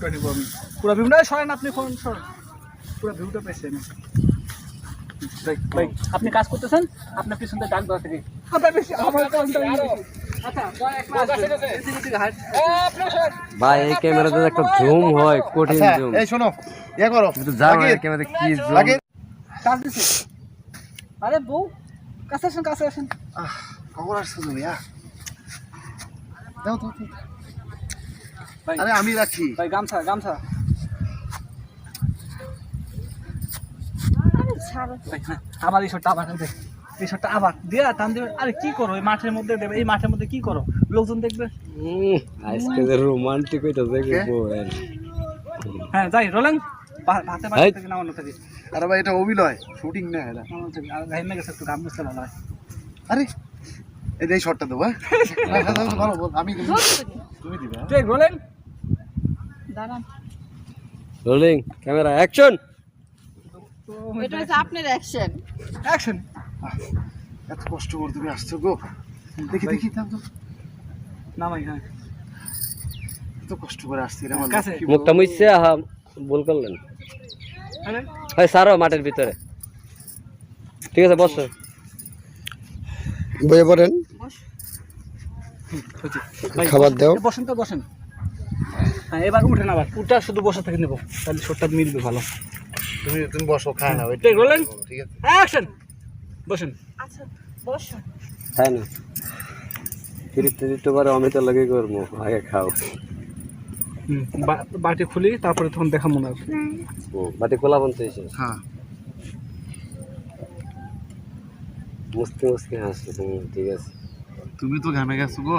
ভিউটা নিব আমি পুরো ভিউটা সরেন আপনি ফোন সরেন পুরো ভিউটা পেয়েছি আমি ভাই আপনি কাজ করতেছেন আপনার পিছনে ডাক দেওয়া থেকে ভাই এই ক্যামেরাতে একটা জুম হয় কঠিন জুম এই শোনো ইয়া করো কিন্তু জানো এই ক্যামেরাতে কি জুম কাজ দিছি আরে বউ কাছে আসেন খবর আসছে তুমি দাও তো ভাই আরে আমি রাখছি ভাই গামছা ভাই, হ্যাঁ, আবার এই শটটা আবার টানতে এই শটটা আবার দিয়া টান দেবে আরে কি করো এই মাঠের মধ্যে দেবে এই মাঠের মধ্যে কি করো লোকজন দেখবে আজকে যে রোমান্টিক হইতাছে কি বল হ্যাঁ যাই রোলেন ভাতে এই। থেকে নামানো থেকে আরে ভাই এটা অভিনয় শুটিং না এটা নামানো থেকে আর গাইন না গেছে একটু গাম বুঝতে ভালো হয় আরে এই শটটা দেবো বলো বল আমি তুমি দিবে ঠিক রোলেন দাঁড়ান রোলিং ক্যামেরা অ্যাকশন এটা হচ্ছে আপনার অ্যাকশন অ্যাকশন এত কষ্ট করে তুমি আসছো গো দেখি দাও তো নামাই হ্যাঁ এত কষ্ট করে আসছি রে আমার কাছে। লক্ষ্মী মুখটা মুইছে হ্যাঁ ভুল করলেন আরে হয় সারো মাঠের ভিতরে ঠিক আছে বসো বইয়ে পড়েন ভাই, খাবার দাও। বসেন তো বসেন হ্যাঁ এবার উঠেন আবার উঠা শুধু বসে থেকে নেবো তাহলে শটটা মিলবে ভালো তুমি বসো খায় না ঠিক রোলেন ঠিক আছে অ্যাকশন বসেন আচ্ছা বসুন তাই না ফিরিতে দিতে পারে আমি তো লাগে করবো আগে খাও বাটি খুলি তারপরে তখন দেখা মনে হবে বাটি খোলা বন্ধ হয়েছে হ্যাঁ মুসকি মুসকি হাসছে ঠিক আছে তুমি তো ঘামে গেছো গো